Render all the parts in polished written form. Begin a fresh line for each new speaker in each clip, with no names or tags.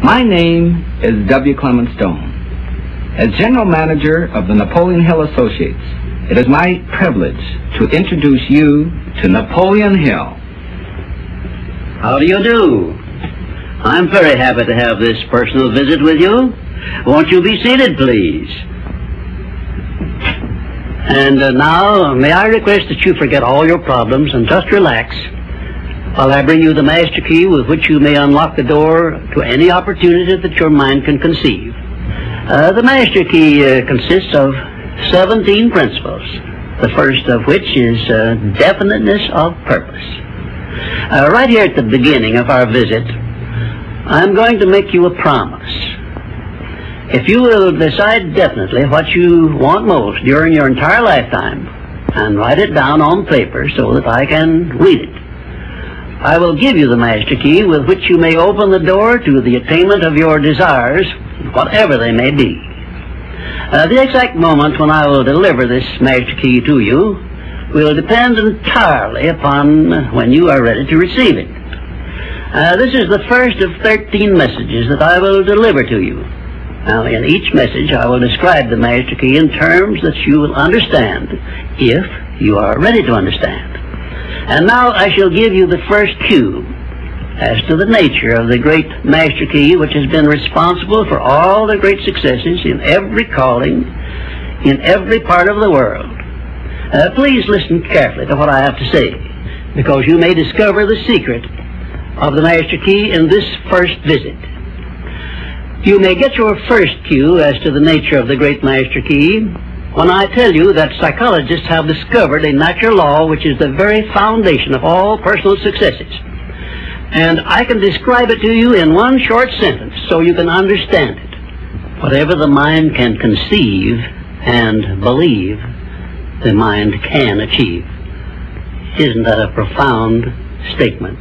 My name is W. Clement Stone. As General Manager of the Napoleon Hill Associates, it is my privilege to introduce you to Napoleon Hill.
How do you do? I'm very happy to have this personal visit with you. Won't you be seated, please? And now, may I request that you forget all your problems and just relax while I bring you the master key with which you may unlock the door to any opportunity that your mind can conceive. The master key consists of 17 principles, the first of which is definiteness of purpose. Right here at the beginning of our visit, I'm going to make you a promise. If you will decide definitely what you want most during your entire lifetime and write it down on paper so that I can read it, I will give you the master key with which you may open the door to the attainment of your desires, whatever they may be. The exact moment when I will deliver this master key to you will depend entirely upon when you are ready to receive it. This is the first of 13 messages that I will deliver to you. Now, in each message, I will describe the master key in terms that you will understand, if you are ready to understand. And now I shall give you the first cue as to the nature of the great master key which has been responsible for all the great successes in every calling, in every part of the world. Please listen carefully to what I have to say, because you may discover the secret of the master key in this first visit. You may get your first cue as to the nature of the great master key when I tell you that psychologists have discovered a natural law which is the very foundation of all personal successes. And I can describe it to you in one short sentence so you can understand it. Whatever the mind can conceive and believe, the mind can achieve. Isn't that a profound statement?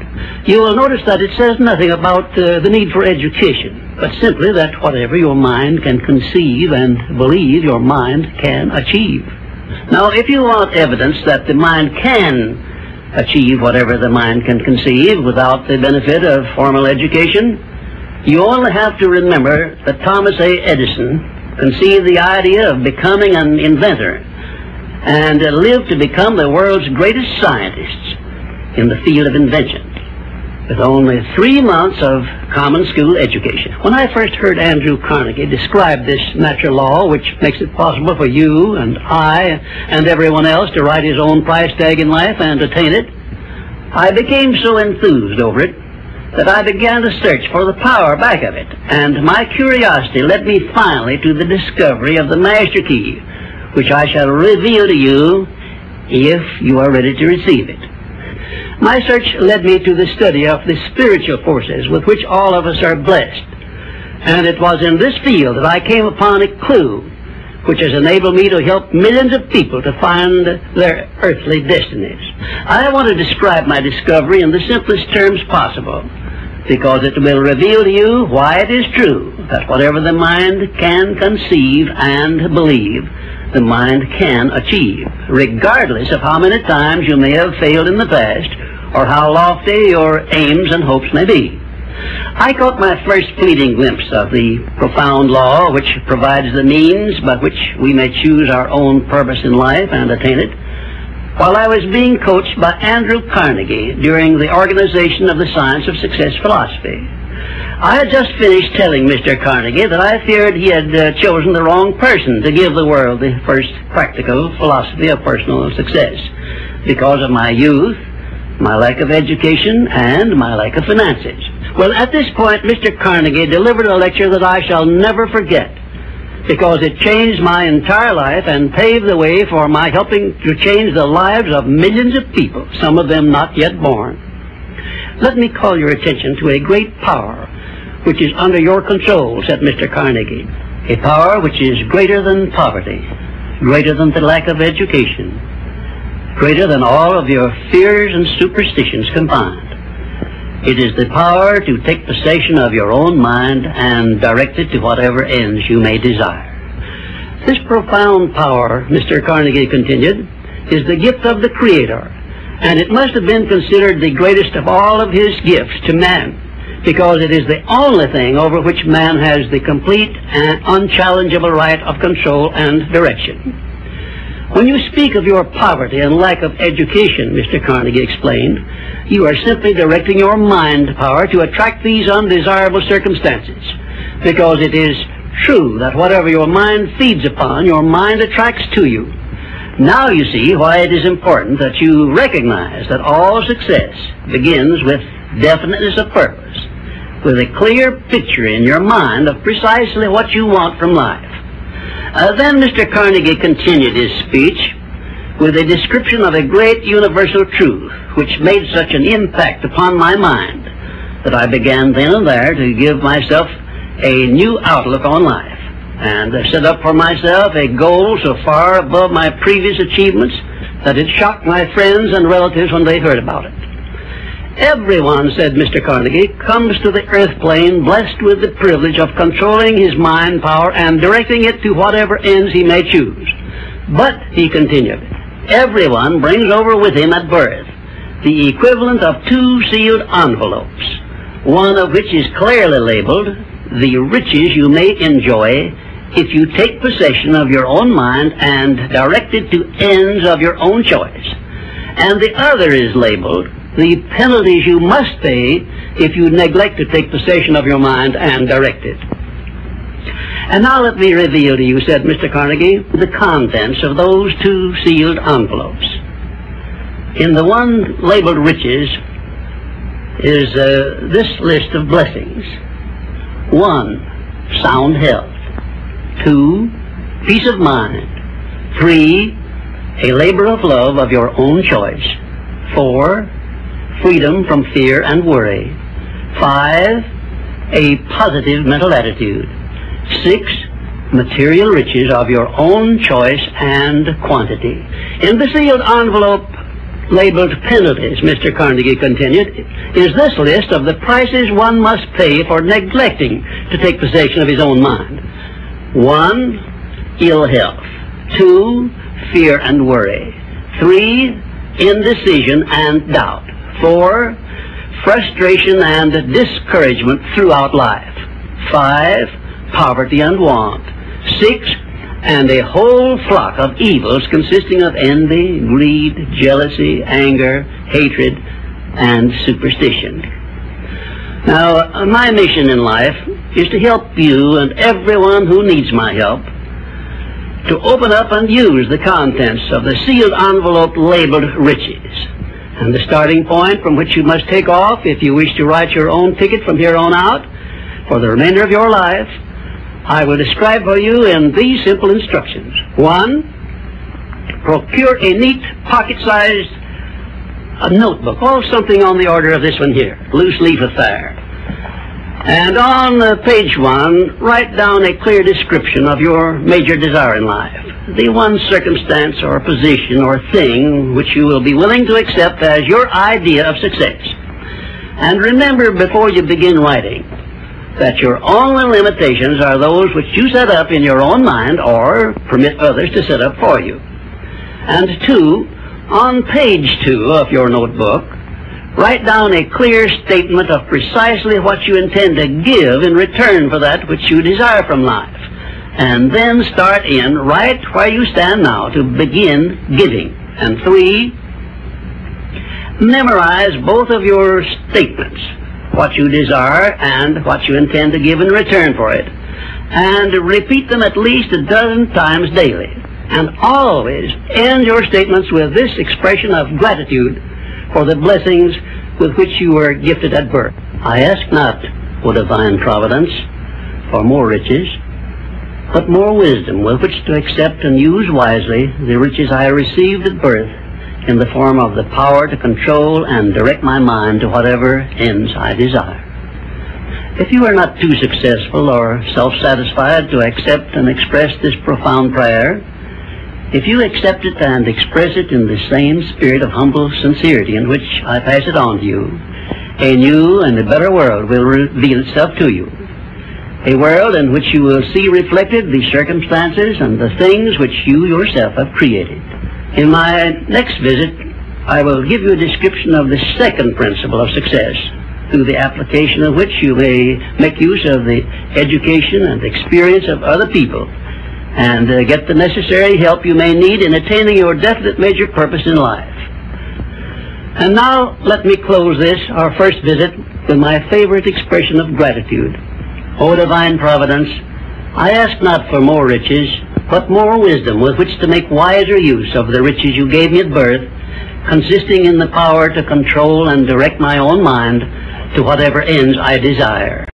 You will notice that it says nothing about the need for education, but simply that whatever your mind can conceive and believe, your mind can achieve. Now, if you want evidence that the mind can achieve whatever the mind can conceive without the benefit of formal education, you only have to remember that Thomas A. Edison conceived the idea of becoming an inventor and lived to become the world's greatest scientist in the field of invention, with only 3 months of common school education. When I first heard Andrew Carnegie describe this natural law, which makes it possible for you and I and everyone else to write his own price tag in life and attain it, I became so enthused over it that I began to search for the power back of it, and my curiosity led me finally to the discovery of the master key, which I shall reveal to you if you are ready to receive it. My search led me to the study of the spiritual forces with which all of us are blessed. And it was in this field that I came upon a clue which has enabled me to help millions of people to find their earthly destinies. I want to describe my discovery in the simplest terms possible, because it will reveal to you why it is true that whatever the mind can conceive and believe, the mind can achieve, regardless of how many times you may have failed in the past or how lofty your aims and hopes may be. I caught my first fleeting glimpse of the profound law which provides the means by which we may choose our own purpose in life and attain it while I was being coached by Andrew Carnegie during the organization of the Science of Success philosophy. I had just finished telling Mr. Carnegie that I feared he had chosen the wrong person to give the world the first practical philosophy of personal success because of my youth, my lack of education, and my lack of finances. Well, at this point, Mr. Carnegie delivered a lecture that I shall never forget because it changed my entire life and paved the way for my helping to change the lives of millions of people, some of them not yet born. Let me call your attention to a great power which is under your control, said Mr. Carnegie. A power which is greater than poverty, greater than the lack of education, greater than all of your fears and superstitions combined. It is the power to take possession of your own mind and direct it to whatever ends you may desire. This profound power, Mr. Carnegie continued, is the gift of the Creator, and it must have been considered the greatest of all of his gifts to man, because it is the only thing over which man has the complete and unchallengeable right of control and direction. When you speak of your poverty and lack of education, Mr. Carnegie explained, you are simply directing your mind power to attract these undesirable circumstances, because it is true that whatever your mind feeds upon, your mind attracts to you. Now you see why it is important that you recognize that all success begins with definiteness of purpose, with a clear picture in your mind of precisely what you want from life. Then Mr. Carnegie continued his speech with a description of a great universal truth which made such an impact upon my mind that I began then and there to give myself a new outlook on life, and set up for myself a goal so far above my previous achievements that it shocked my friends and relatives when they heard about it. Everyone, said Mr. Carnegie, comes to the earth plane blessed with the privilege of controlling his mind power and directing it to whatever ends he may choose. But, he continued, everyone brings over with him at birth the equivalent of 2 sealed envelopes, one of which is clearly labeled, the riches you may enjoy if you take possession of your own mind and direct it to ends of your own choice. And the other is labeled, the penalties you must pay if you neglect to take possession of your mind and direct it. And now let me reveal to you, said Mr. Carnegie, the contents of those 2 sealed envelopes. In the one labeled riches is this list of blessings. 1, sound health. 2, peace of mind. 3, a labor of love of your own choice. 4, freedom from fear and worry. 5, a positive mental attitude. 6, material riches of your own choice and quantity. In the sealed envelope labeled penalties, Mr. Carnegie continued, is this list of the prices one must pay for neglecting to take possession of his own mind. 1, ill health. 2, fear and worry. 3, indecision and doubt. 4, frustration and discouragement throughout life. 5, poverty and want. 6, and a whole flock of evils consisting of envy, greed, jealousy, anger, hatred, and superstition. Now, my mission in life is to help you and everyone who needs my help to open up and use the contents of the sealed envelope labeled riches. And the starting point from which you must take off if you wish to write your own ticket from here on out for the remainder of your life, I will describe for you in these simple instructions. 1, procure a neat pocket-sized notebook, or something on the order of this one here, loose leaf affair. And on page 1, write down a clear description of your major desire in life, the one circumstance or position or thing which you will be willing to accept as your idea of success. And remember before you begin writing that your only limitations are those which you set up in your own mind or permit others to set up for you. And 2, on page 2 of your notebook, write down a clear statement of precisely what you intend to give in return for that which you desire from life. And then start in right where you stand now to begin giving. And 3, memorize both of your statements, what you desire and what you intend to give in return for it, and repeat them at least a dozen times daily. And always end your statements with this expression of gratitude for the blessings with which you were gifted at birth. I ask not, O divine providence, for more riches, but more wisdom with which to accept and use wisely the riches I received at birth in the form of the power to control and direct my mind to whatever ends I desire. If you are not too successful or self-satisfied to accept and express this profound prayer, if you accept it and express it in the same spirit of humble sincerity in which I pass it on to you, a new and a better world will reveal itself to you. A world in which you will see reflected the circumstances and the things which you yourself have created. In my next visit, I will give you a description of the second principle of success, through the application of which you may make use of the education and experience of other people, and get the necessary help you may need in attaining your definite major purpose in life. And now let me close this, our first visit, with my favorite expression of gratitude. O divine providence, I ask not for more riches, but more wisdom with which to make wiser use of the riches you gave me at birth, consisting in the power to control and direct my own mind to whatever ends I desire.